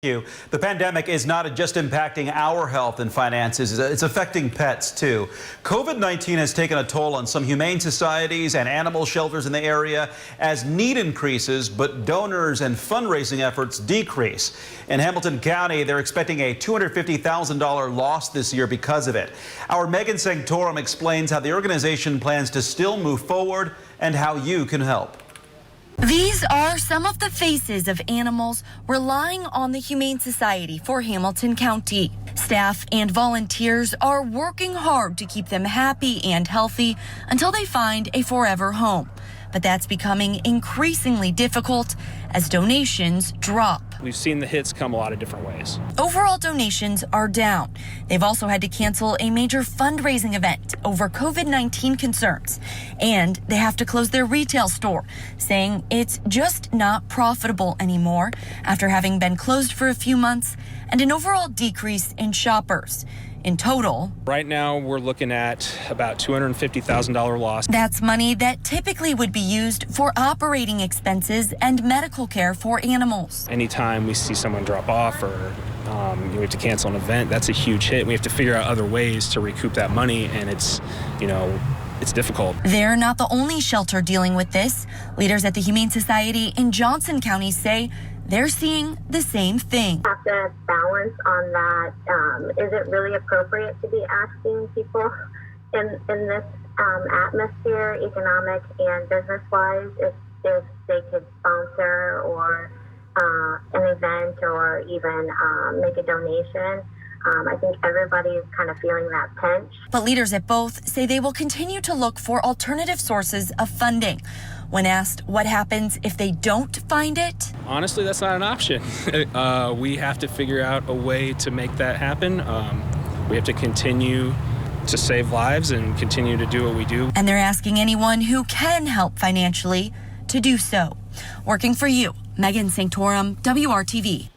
The pandemic is not just impacting our health and finances, it's affecting pets too. COVID-19 has taken a toll on some humane societies and animal shelters in the area as need increases, but donors and fundraising efforts decrease. In Hamilton County, they're expecting a $250,000 loss this year because of it. Our Megan Sanctorum explains how the organization plans to still move forward and how you can help. These are some of the faces of animals relying on the Humane Society for Hamilton County. Staff and volunteers are working hard to keep them happy and healthy until they find a forever home. But that's becoming increasingly difficult as donations drop. We've seen the hits come a lot of different ways. Overall donations are down. They've also had to cancel a major fundraising event over COVID-19 concerns. And they have to close their retail store, saying it's just not profitable anymore after having been closed for a few months and an overall decrease in shoppers. In total, right now we're looking at about $250,000 loss. That's money that typically would be used for operating expenses and medical care for animals. Anytime we see someone drop off or we have to cancel an event, that's a huge hit. We have to figure out other ways to recoup that money, and it's difficult. They're not the only shelter dealing with this. Leaders at the Humane Society in Johnson County say they're seeing the same thing. Have to balance on that. Is it really appropriate to be asking people in this atmosphere, economic and business-wise, if they could sponsor or an event or even make a donation? I think everybody is kind of feeling that pinch. But leaders at both say they will continue to look for alternative sources of funding. When asked what happens if they don't find it, honestly, that's not an option. We have to figure out a way to make that happen. We have to continue to save lives and continue to do what we do. And they're asking anyone who can help financially to do so. Working for you, Megan Sanctorum, WRTV.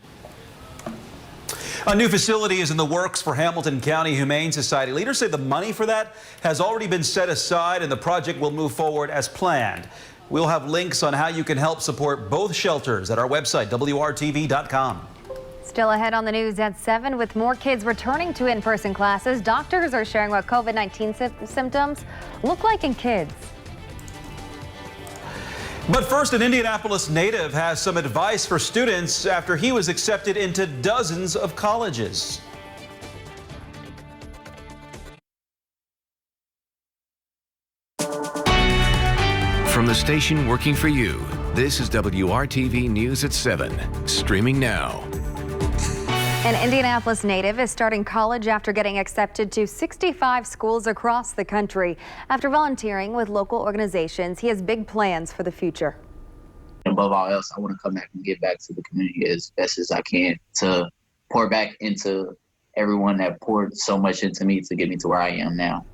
A new facility is in the works for Hamilton County Humane Society. Leaders say the money for that has already been set aside and the project will move forward as planned. We'll have links on how you can help support both shelters at our website, WRTV.com. Still ahead on the news at 7, with more kids returning to in-person classes, doctors are sharing what COVID-19 symptoms look like in kids. But first, an Indianapolis native has some advice for students after he was accepted into dozens of colleges. From the station working for you, this is WRTV News at 7, streaming now. An Indianapolis native is starting college after getting accepted to 65 schools across the country. After volunteering with local organizations, he has big plans for the future. Above all else, I want to come back and give back to the community as best as I can, to pour back into everyone that poured so much into me to get me to where I am now.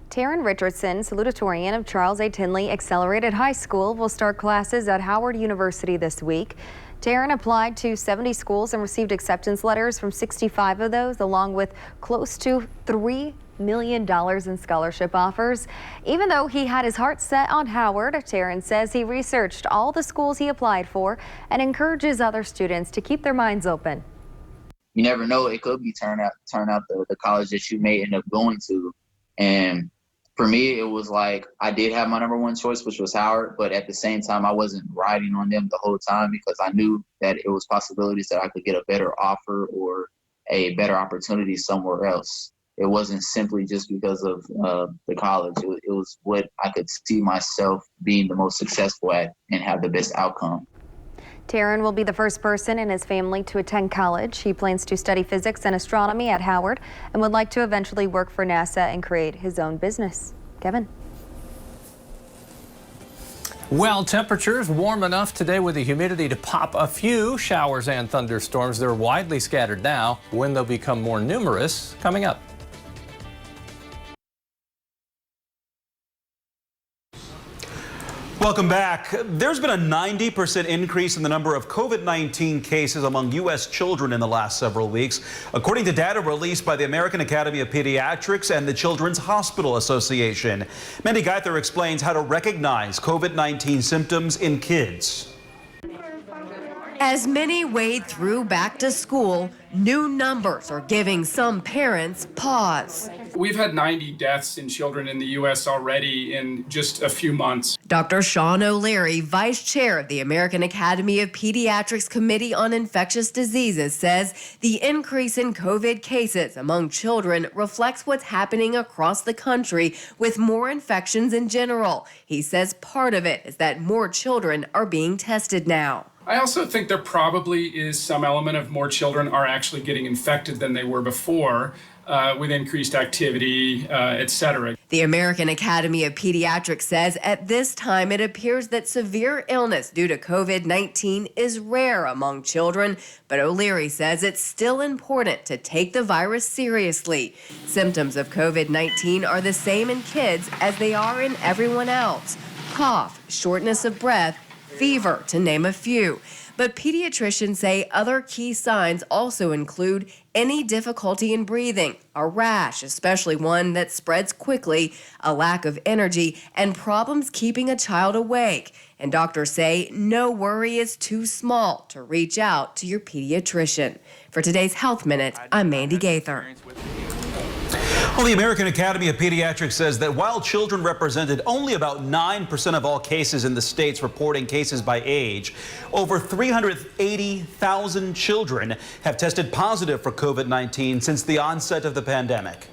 Taryn Richardson, salutatorian of Charles A. Tinley Accelerated High School, will start classes at Howard University this week. Taryn applied to 70 schools and received acceptance letters from 65 of those, along with close to $3 million in scholarship offers. Even though he had his heart set on Howard, Taryn says he researched all the schools he applied for and encourages other students to keep their minds open. You never know, it could be turn out the college that you may end up going to. And for me, it was like I did have my number one choice, which was Howard, but at the same time, I wasn't riding on them the whole time because I knew that it was possibilities that I could get a better offer or a better opportunity somewhere else. It wasn't simply just because of the college. It was what I could see myself being the most successful at and have the best outcome. Taryn will be the first person in his family to attend college. He plans to study physics and astronomy at Howard and would like to eventually work for NASA and create his own business. Kevin. Well, temperatures warm enough today with the humidity to pop a few showers and thunderstorms. They're widely scattered now. When they'll become more numerous, coming up. Welcome back. There's been a 90% increase in the number of COVID-19 cases among U.S. children in the last several weeks, according to data released by the American Academy of Pediatrics and the Children's Hospital Association. Mandy Geither explains how to recognize COVID-19 symptoms in kids. As many wade through back to school, new numbers are giving some parents pause. We've had 90 deaths in children in the U.S. already in just a few months. Dr. Sean O'Leary, vice chair of the American Academy of Pediatrics Committee on Infectious Diseases, says the increase in COVID cases among children reflects what's happening across the country with more infections in general. He says part of it is that more children are being tested now. I also think there probably is some element of more children are actually getting infected than they were before with increased activity, etc. The American Academy of Pediatrics says at this time it appears that severe illness due to COVID-19 is rare among children, but O'Leary says it's still important to take the virus seriously. Symptoms of COVID-19 are the same in kids as they are in everyone else: cough, shortness of breath, fever, to name a few. But pediatricians say other key signs also include any difficulty in breathing, a rash, especially one that spreads quickly, a lack of energy, and problems keeping a child awake. And doctors say no worry is too small to reach out to your pediatrician. For today's Health Minute, I'm Mandy Gaither. Well, the American Academy of Pediatrics says that while children represented only about 9% of all cases in the states reporting cases by age, over 380,000 children have tested positive for COVID-19 since the onset of the pandemic.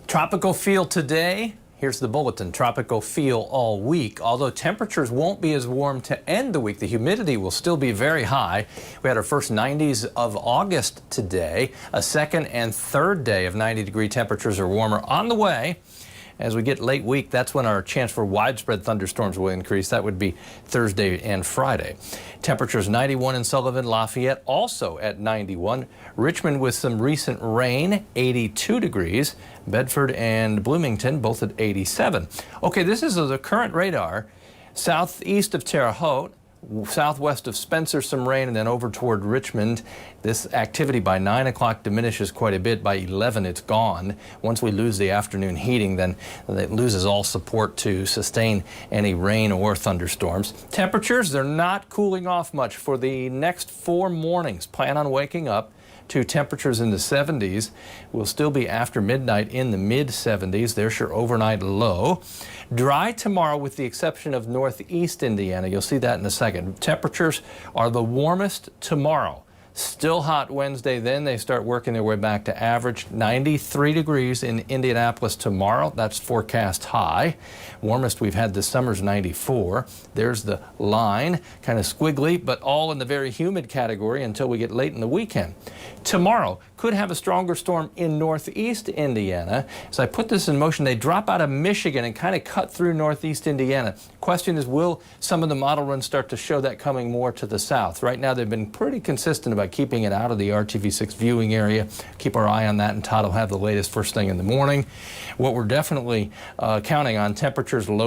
Tropical feel today. Here's the bulletin. Tropical feel all week. Although temperatures won't be as warm to end the week, the humidity will still be very high. We had our first 90s of August today. A second and third day of 90-degree temperatures are warmer on the way. As we get late week, that's when our chance for widespread thunderstorms will increase. That would be Thursday and Friday. Temperatures 91 in Sullivan, Lafayette also at 91. Richmond with some recent rain, 82 degrees. Bedford and Bloomington both at 87. Okay, this is the current radar. Southeast of Terre Haute, southwest of Spencer, some rain, and then over toward Richmond. This activity by 9 o'clock diminishes quite a bit. By 11, it's gone. Once we lose the afternoon heating, then it loses all support to sustain any rain or thunderstorms. Temperatures, they're not cooling off much for the next 4 mornings. Plan on waking up to temperatures in the 70s. We'll still be after midnight in the mid-70s. There's your overnight low. Dry tomorrow with the exception of northeast Indiana. You'll see that in a second. Temperatures are the warmest tomorrow. Still hot Wednesday, then they start working their way back to average. 93 degrees in Indianapolis tomorrow. That's forecast high. Warmest we've had this summer's 94. There's the line, kind of squiggly, but all in the very humid category until we get late in the weekend. Tomorrow could have a stronger storm in northeast Indiana. As I put this in motion, they drop out of Michigan and kind of cut through northeast Indiana. Question is, will some of the model runs start to show that coming more to the south? Right now, they've been pretty consistent about keeping it out of the RTV6 viewing area. Keep our eye on that, and Todd will have the latest first thing in the morning. What we're definitely counting on, temperatures low